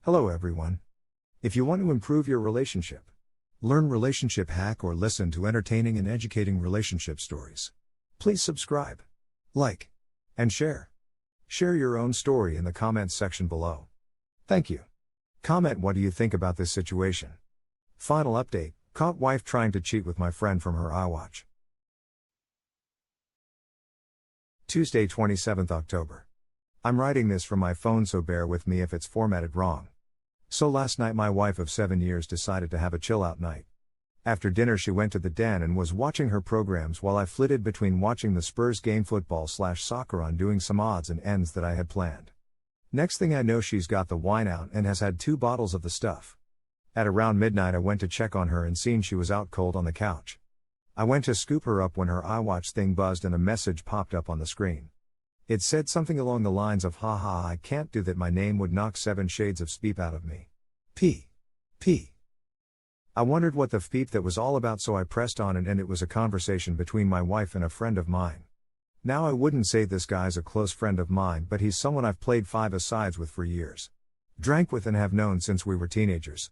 Hello everyone. If you want to improve your relationship, learn relationship hack or listen to entertaining and educating relationship stories, please subscribe, like, and share. Share your own story in the comments section below. Thank you. Comment what do you think about this situation. Final update, caught wife trying to cheat with my friend from her iWatch. Tuesday 27th October. I'm writing this from my phone so bear with me if it's formatted wrong. So last night my wife of 7 years decided to have a chill out night. After dinner she went to the den and was watching her programs while I flitted between watching the Spurs game football/soccer on doing some odds and ends that I had planned. Next thing I know she's got the wine out and has had 2 bottles of the stuff. At around midnight I went to check on her and seen she was out cold on the couch. I went to scoop her up when her iWatch thing buzzed and a message popped up on the screen. It said something along the lines of haha I can't do that, my name would knock 7 shades of speep out of me. P. I wondered what the feep that was all about, so I pressed on it and it was a conversation between my wife and a friend of mine. Now I wouldn't say this guy's a close friend of mine, but he's someone I've played 5-a-sides with for years. Drank with and have known since we were teenagers.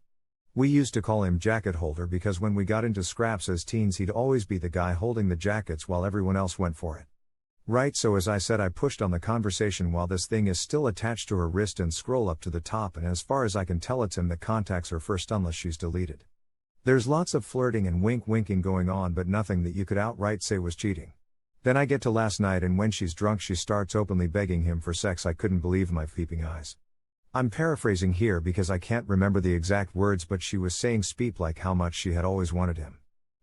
We used to call him jacket holder because when we got into scraps as teens he'd always be the guy holding the jackets while everyone else went for it. Right, so as I said I pushed on the conversation while this thing is still attached to her wrist and scroll up to the top, and as far as I can tell it's him that contacts her first unless she's deleted. There's lots of flirting and winking going on but nothing that you could outright say was cheating. Then I get to last night and when she's drunk she starts openly begging him for sex. I couldn't believe my peeping eyes. I'm paraphrasing here because I can't remember the exact words, but she was saying speep like how much she had always wanted him.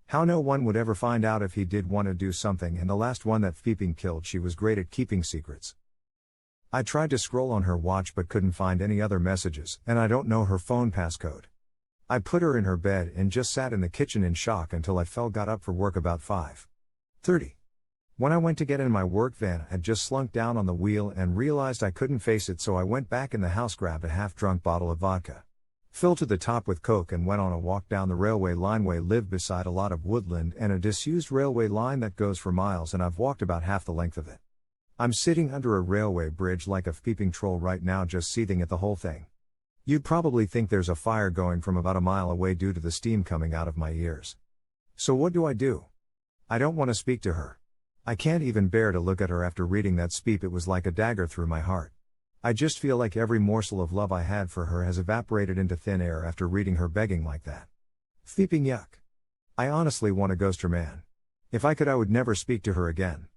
How no one would ever find out if he did want to do something, and the last one that peeping killed. She was great at keeping secrets. I tried to scroll on her watch but couldn't find any other messages, and I don't know her phone passcode. I put her in her bed and just sat in the kitchen in shock until I got up for work about 5:30. When I went to get in my work van I had just slunk down on the wheel and realized I couldn't face it, so I went back in the house, grabbed a half-drunk bottle of vodka, filled to the top with Coke, and went on a walk down the railway line. We live beside a lot of woodland and a disused railway line that goes for miles, and I've walked about half the length of it. I'm sitting under a railway bridge like a peeping troll right now, just seething at the whole thing. You'd probably think there's a fire going from about a mile away due to the steam coming out of my ears. So what do? I don't want to speak to her. I can't even bear to look at her after reading that speep. It was like a dagger through my heart. I just feel like every morsel of love I had for her has evaporated into thin air after reading her begging like that. Feeping yuck. I honestly want to ghost her, man. If I could I would never speak to her again.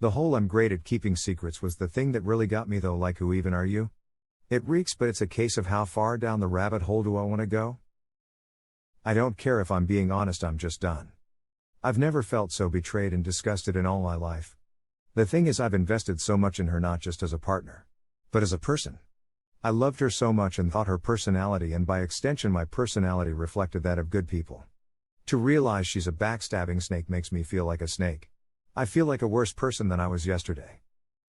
The whole I'm great at keeping secrets was the thing that really got me though, like who even are you? It reeks, but it's a case of how far down the rabbit hole do I want to go? I don't care if I'm being honest, I'm just done. I've never felt so betrayed and disgusted in all my life. The thing is I've invested so much in her, not just as a partner, but as a person. I loved her so much and thought her personality and by extension my personality reflected that of good people. To realize she's a backstabbing snake makes me feel like a snake. I feel like a worse person than I was yesterday.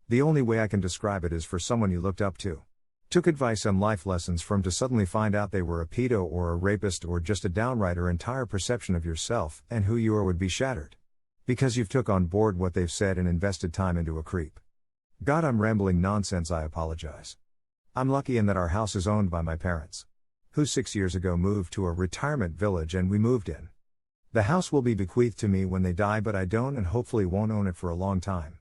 The only way I can describe it is for someone you looked up to, took advice and life lessons from, to suddenly find out they were a pedo or a rapist or just a downright, or entire perception of yourself and who you are would be shattered. Because you've took on board what they've said and invested time into a creep. God, I'm rambling nonsense, I apologize. I'm lucky in that our house is owned by my parents, who 6 years ago moved to a retirement village and we moved in. The house will be bequeathed to me when they die, but I don't and hopefully won't own it for a long time.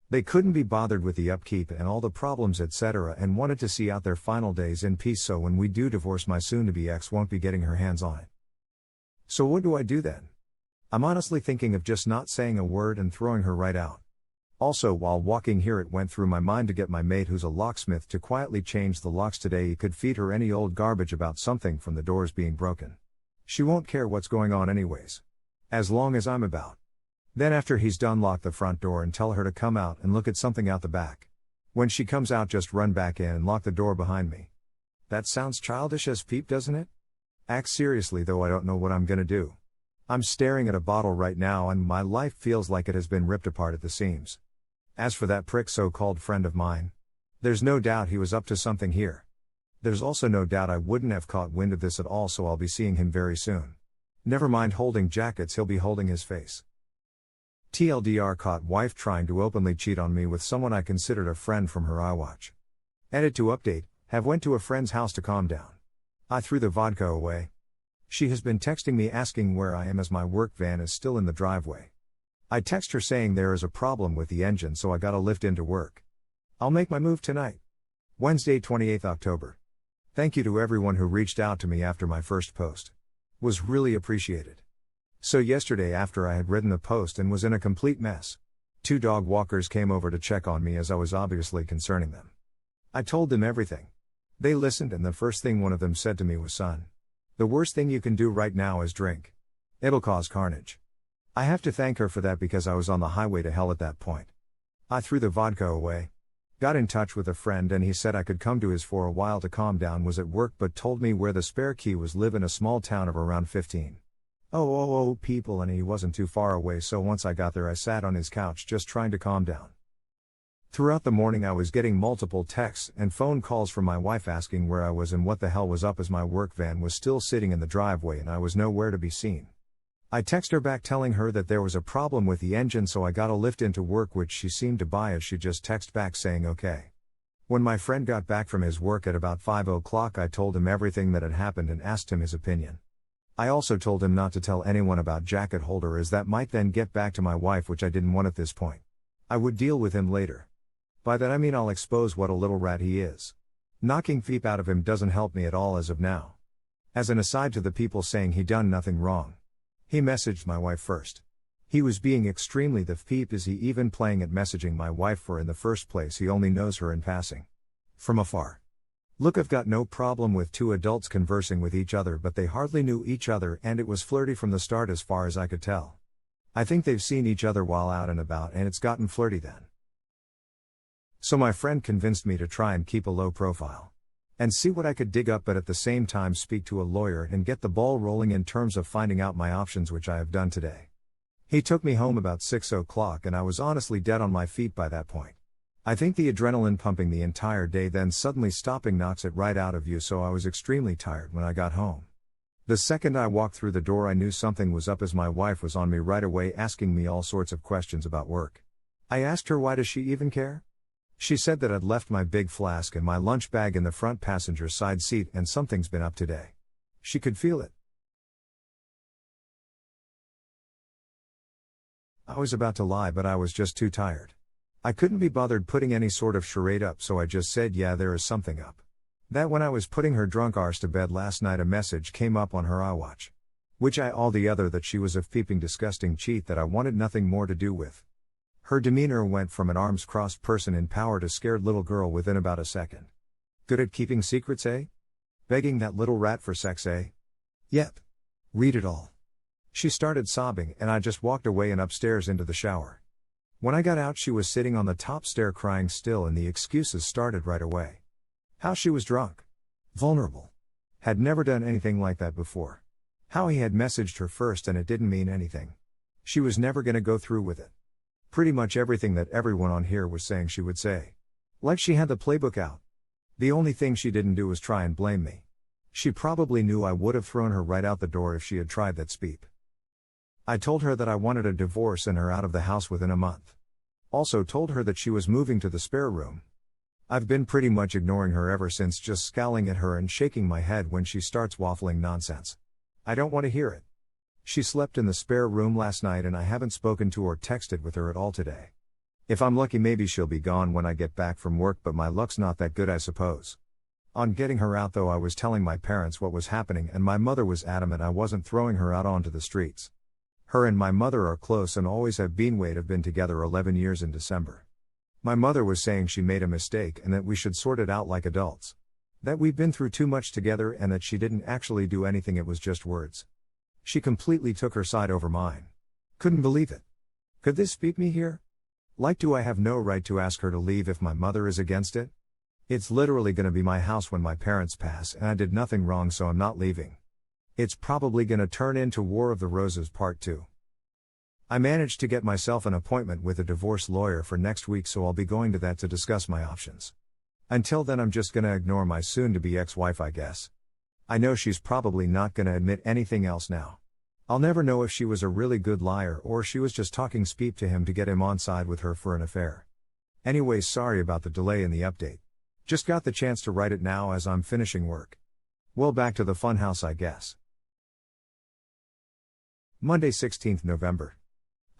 They couldn't be bothered with the upkeep and all the problems etc. and wanted to see out their final days in peace, so when we do divorce my soon-to-be ex won't be getting her hands on it. So what do I do then? I'm honestly thinking of just not saying a word and throwing her right out. Also, while walking here it went through my mind to get my mate, who's a locksmith, to quietly change the locks today. He could feed her any old garbage about something from the doors being broken. She won't care what's going on anyways, as long as I'm about. Then after he's done, lock the front door and tell her to come out and look at something out the back. When she comes out, just run back in and lock the door behind me. That sounds childish as peep, doesn't it? Act seriously though, I don't know what I'm gonna do. I'm staring at a bottle right now and my life feels like it has been ripped apart at the seams. As for that prick so-called friend of mine, there's no doubt he was up to something here. There's also no doubt I wouldn't have caught wind of this at all, so I'll be seeing him very soon. Never mind holding jackets, he'll be holding his face. TLDR, caught wife trying to openly cheat on me with someone I considered a friend from her iWatch. Edit to update, Have went to a friend's house to calm down. I threw the vodka away. She has been texting me asking where I am as my work van is still in the driveway. I text her saying there is a problem with the engine so I gotta lift into work. I'll make my move tonight. Wednesday 28th October. Thank you to everyone who reached out to me after my first post. Was really appreciated. So yesterday after I had written the post and was in a complete mess, 2 dog walkers came over to check on me as I was obviously concerning them. I told them everything. They listened and the first thing one of them said to me was, "Son, the worst thing you can do right now is drink. It'll cause carnage." I have to thank her for that because I was on the highway to hell at that point. I threw the vodka away. Got in touch with a friend and he said I could come to his for a while to calm down, was at work but told me where the spare key was, live in a small town of around 15 people and he wasn't too far away, so once I got there I sat on his couch just trying to calm down. Throughout the morning I was getting multiple texts and phone calls from my wife asking where I was and what the hell was up as my work van was still sitting in the driveway and I was nowhere to be seen. I text her back telling her that there was a problem with the engine so I gotta lift into work, which she seemed to buy as she just texted back saying okay. When my friend got back from his work at about 5 o'clock I told him everything that had happened and asked him his opinion. I also told him not to tell anyone about jacket holder as that might then get back to my wife, which I didn't want at this point. I would deal with him later. By that I mean I'll expose what a little rat he is. Knocking feep out of him doesn't help me at all as of now. As an aside to the people saying he done nothing wrong. He messaged my wife first. He was being extremely the feep. Is he even playing at messaging my wife for in the first place? He only knows her in passing. From afar. Look, I've got no problem with 2 adults conversing with each other, but they hardly knew each other and it was flirty from the start as far as I could tell. I think they've seen each other while out and about and it's gotten flirty then. So my friend convinced me to try and keep a low profile. And see what I could dig up, but at the same time speak to a lawyer and get the ball rolling in terms of finding out my options, which I have done today. He took me home about 6 o'clock and I was honestly dead on my feet by that point. I think the adrenaline pumping the entire day then suddenly stopping knocks it right out of you, so I was extremely tired when I got home. The second I walked through the door I knew something was up as my wife was on me right away asking me all sorts of questions about work. I asked her why does she even care? She said that I'd left my big flask and my lunch bag in the front passenger side seat and something's been up today. She could feel it. I was about to lie, but I was just too tired. I couldn't be bothered putting any sort of charade up, so I just said yeah, there is something up. That when I was putting her drunk arse to bed last night a message came up on her iWatch. Which I all the other that she was a peeping disgusting cheat that I wanted nothing more to do with. Her demeanor went from an arms-crossed person in power to scared little girl within about a second. Good at keeping secrets, eh? Begging that little rat for sex, eh? Yep. Read it all. She started sobbing and I just walked away and upstairs into the shower. When I got out she was sitting on the top stair crying still and the excuses started right away. How she was drunk. Vulnerable. Had never done anything like that before. How he had messaged her first and it didn't mean anything. She was never gonna go through with it. Pretty much everything that everyone on here was saying she would say. Like she had the playbook out. The only thing she didn't do was try and blame me. She probably knew I would have thrown her right out the door if she had tried that speep. I told her that I wanted a divorce and her out of the house within a month. Also told her that she was moving to the spare room. I've been pretty much ignoring her ever since, just scowling at her and shaking my head when she starts waffling nonsense. I don't want to hear it. She slept in the spare room last night and I haven't spoken to or texted with her at all today. If I'm lucky maybe she'll be gone when I get back from work, but my luck's not that good I suppose. On getting her out though I was telling my parents what was happening and my mother was adamant I wasn't throwing her out onto the streets. Her and my mother are close and always have been. Have been together 11 years in December. My mother was saying she made a mistake and that we should sort it out like adults. That we've been through too much together and that she didn't actually do anything, it was just words. She completely took her side over mine. Couldn't believe it. Could this beat me here? Like, do I have no right to ask her to leave if my mother is against it? It's literally gonna be my house when my parents pass and I did nothing wrong, so I'm not leaving. It's probably gonna turn into War of the Roses Part 2. I managed to get myself an appointment with a divorce lawyer for next week, so I'll be going to that to discuss my options. Until then I'm just gonna ignore my soon-to-be ex-wife, I guess. I know she's probably not gonna admit anything else now. I'll never know if she was a really good liar or she was just talking speep to him to get him on side with her for an affair. Anyways, sorry about the delay in the update. Just got the chance to write it now as I'm finishing work. Well, back to the funhouse, I guess. Monday, 16th November.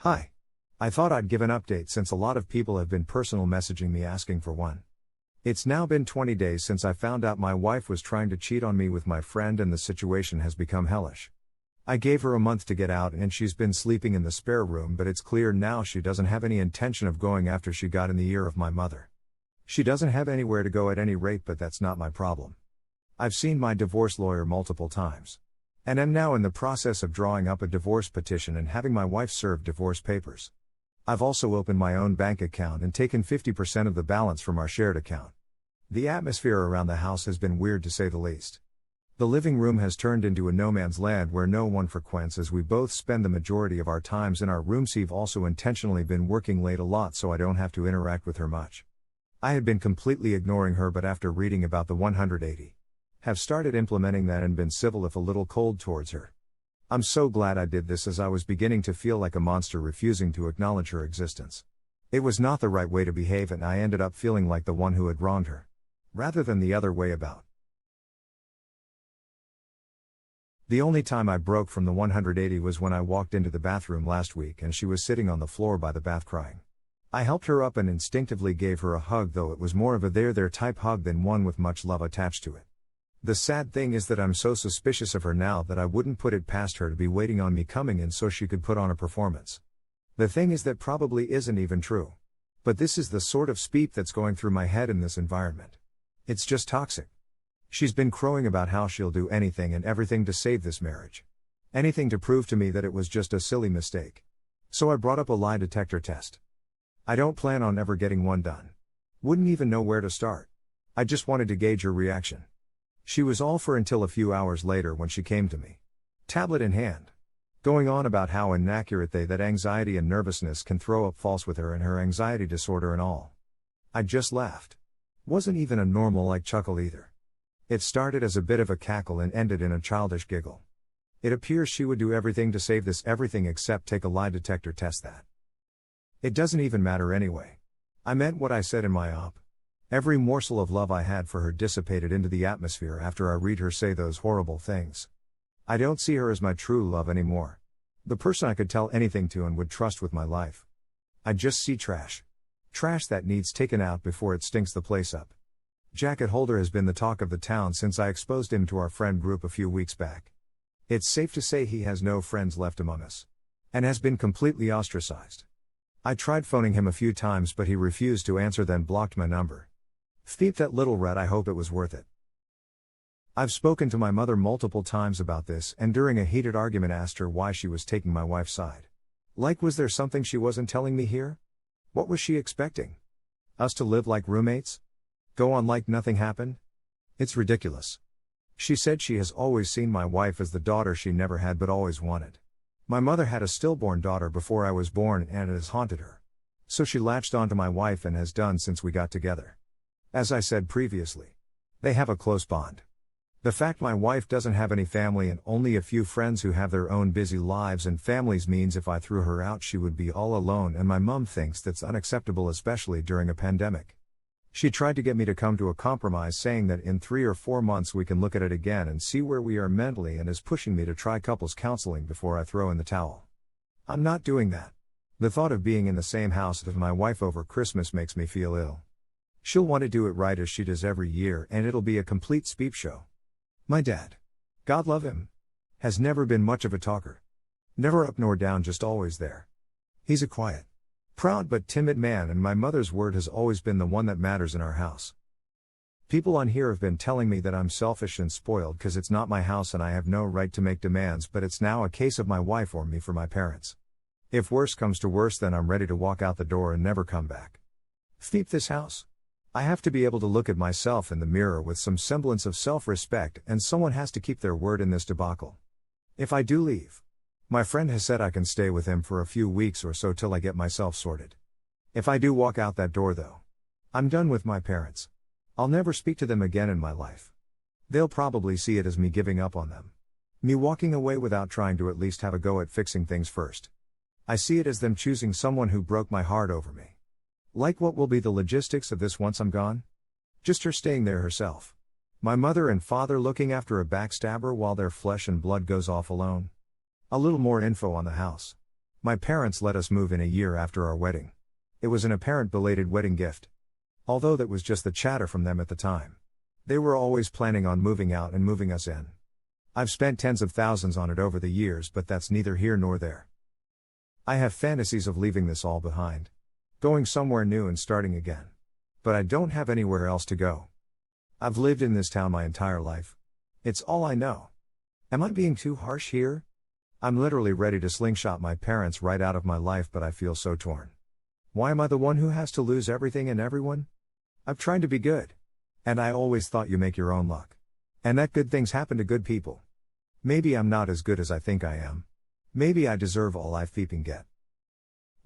Hi. I thought I'd give an update since a lot of people have been personal messaging me asking for one. It's now been 20 days since I found out my wife was trying to cheat on me with my friend, and the situation has become hellish. I gave her a month to get out and she's been sleeping in the spare room, but it's clear now she doesn't have any intention of going after she got in the ear of my mother. She doesn't have anywhere to go at any rate, but that's not my problem. I've seen my divorce lawyer multiple times, and am now in the process of drawing up a divorce petition and having my wife serve divorce papers. I've also opened my own bank account and taken 50% of the balance from our shared account. The atmosphere around the house has been weird, to say the least. The living room has turned into a no man's land where no one frequents, as we both spend the majority of our times in our rooms. I've also intentionally been working late a lot so I don't have to interact with her much. I had been completely ignoring her, but after reading about the 180, have started implementing that and been civil if a little cold towards her. I'm so glad I did this, as I was beginning to feel like a monster refusing to acknowledge her existence. It was not the right way to behave, and I ended up feeling like the one who had wronged her, rather than the other way about. The only time I broke from the 180 was when I walked into the bathroom last week and she was sitting on the floor by the bath crying. I helped her up and instinctively gave her a hug, though it was more of a there type hug than one with much love attached to it. The sad thing is that I'm so suspicious of her now that I wouldn't put it past her to be waiting on me coming in so she could put on a performance. The thing is that probably isn't even true. But this is the sort of speep that's going through my head in this environment. It's just toxic. She's been crowing about how she'll do anything and everything to save this marriage. Anything to prove to me that it was just a silly mistake. So I brought up a lie detector test. I don't plan on ever getting one done. Wouldn't even know where to start. I just wanted to gauge her reaction. She was all for until a few hours later when she came to me, tablet in hand, going on about how inaccurate that anxiety and nervousness can throw up false with her and her anxiety disorder and all. I just laughed. Wasn't even a normal chuckle either. It started as a bit of a cackle and ended in a childish giggle. It appears she would do everything to save this everything except take a lie detector test. That it doesn't even matter anyway. I meant what I said in my op. Every morsel of love I had for her dissipated into the atmosphere after I read her say those horrible things. I don't see her as my true love anymore. The person I could tell anything to and would trust with my life. I just see trash. Trash that needs taken out before it stinks the place up. Jacket holder has been the talk of the town since I exposed him to our friend group a few weeks back. It's safe to say he has no friends left among us, and has been completely ostracized. I tried phoning him a few times, but he refused to answer, then blocked my number. Thiep that little rat, I hope it was worth it. I've spoken to my mother multiple times about this, and during a heated argument asked her why she was taking my wife's side. Was there something she wasn't telling me here? What was she expecting? Us to live like roommates? Go on like nothing happened? It's ridiculous. She said she has always seen my wife as the daughter she never had but always wanted. My mother had a stillborn daughter before I was born, and it has haunted her. So she latched onto my wife and has done since we got together. As I said previously, they have a close bond. The fact my wife doesn't have any family and only a few friends who have their own busy lives and families means if I threw her out she would be all alone, and my mum thinks that's unacceptable, especially during a pandemic. She tried to get me to come to a compromise, saying that in 3 or 4 months we can look at it again and see where we are mentally, and is pushing me to try couples counseling before I throw in the towel. I'm not doing that. The thought of being in the same house with my wife over Christmas makes me feel ill. She'll want to do it right as she does every year, and it'll be a complete speep show. My dad, God love him, has never been much of a talker. Never up nor down, just always there. He's a quiet, proud but timid man, and my mother's word has always been the one that matters in our house. People on here have been telling me that I'm selfish and spoiled because it's not my house and I have no right to make demands, but it's now a case of my wife or me for my parents. If worse comes to worse, then I'm ready to walk out the door and never come back. Thiep this house. I have to be able to look at myself in the mirror with some semblance of self-respect, and someone has to keep their word in this debacle. If I do leave, my friend has said I can stay with him for a few weeks or so till I get myself sorted. If I do walk out that door though, I'm done with my parents. I'll never speak to them again in my life. They'll probably see it as me giving up on them. Me walking away without trying to at least have a go at fixing things first. I see it as them choosing someone who broke my heart over me. What will be the logistics of this once I'm gone? Just her staying there herself. My mother and father looking after a backstabber while their flesh and blood goes off alone. A little more info on the house. My parents let us move in a year after our wedding. It was an apparent belated wedding gift. Although that was just the chatter from them at the time. They were always planning on moving out and moving us in. I've spent tens of thousands on it over the years, but that's neither here nor there. I have fantasies of leaving this all behind. Going somewhere new and starting again. But I don't have anywhere else to go. I've lived in this town my entire life. It's all I know. Am I being too harsh here? I'm literally ready to slingshot my parents right out of my life, but I feel so torn. Why am I the one who has to lose everything and everyone? I've tried to be good. And I always thought you make your own luck. And that good things happen to good people. Maybe I'm not as good as I think I am. Maybe I deserve all I feeping get.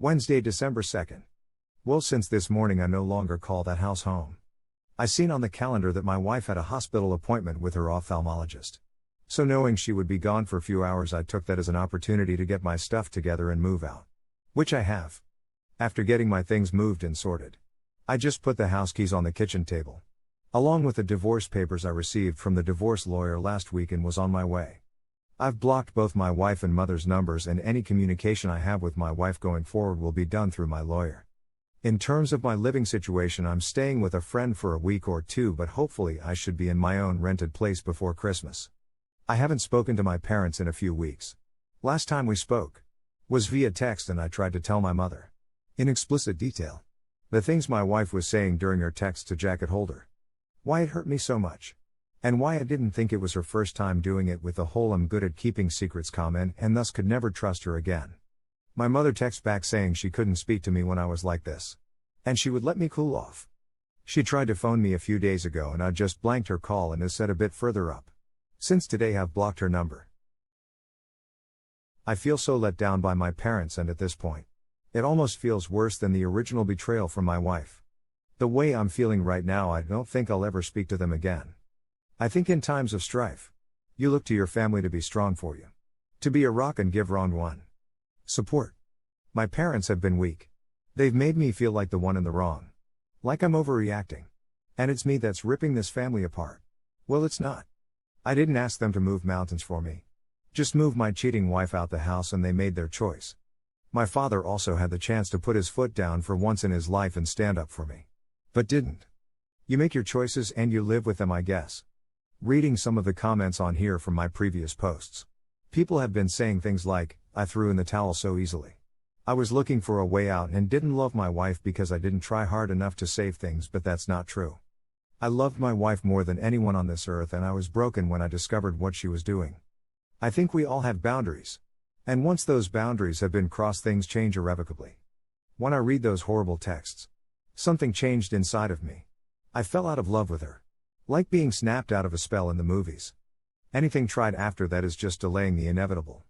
Wednesday, December 2nd. Well, since this morning I no longer call that house home. I seen on the calendar that my wife had a hospital appointment with her ophthalmologist. So knowing she would be gone for a few hours, I took that as an opportunity to get my stuff together and move out. Which I have. After getting my things moved and sorted, I just put the house keys on the kitchen table. Along with the divorce papers I received from the divorce lawyer last week, and was on my way. I've blocked both my wife and mother's numbers, and any communication I have with my wife going forward will be done through my lawyer. In terms of my living situation, I'm staying with a friend for a week or two, but hopefully I should be in my own rented place before Christmas. I haven't spoken to my parents in a few weeks. Last time we spoke was via text, and I tried to tell my mother, in explicit detail, the things my wife was saying during her text to jacket holder. Why it hurt me so much. And why I didn't think it was her first time doing it with the whole "I'm good at keeping secrets" comment, and thus could never trust her again. My mother texted back saying she couldn't speak to me when I was like this. And she would let me cool off. She tried to phone me a few days ago, and I just blanked her call and has said a bit further up. Since today I've blocked her number. I feel so let down by my parents, and at this point, it almost feels worse than the original betrayal from my wife. The way I'm feeling right now, I don't think I'll ever speak to them again. I think in times of strife, you look to your family to be strong for you. To be a rock and give round one. Support. My parents have been weak. They've made me feel like the one in the wrong. Like I'm overreacting. And it's me that's ripping this family apart. Well, it's not. I didn't ask them to move mountains for me. Just move my cheating wife out the house, and they made their choice. My father also had the chance to put his foot down for once in his life and stand up for me. But didn't. You make your choices and you live with them, I guess. Reading some of the comments on here from my previous posts. People have been saying things like, I threw in the towel so easily. I was looking for a way out and didn't love my wife because I didn't try hard enough to save things, but that's not true. I loved my wife more than anyone on this earth, and I was broken when I discovered what she was doing. I think we all have boundaries. And once those boundaries have been crossed, things change irrevocably. When I read those horrible texts, something changed inside of me. I fell out of love with her. Like being snapped out of a spell in the movies. Anything tried after that is just delaying the inevitable.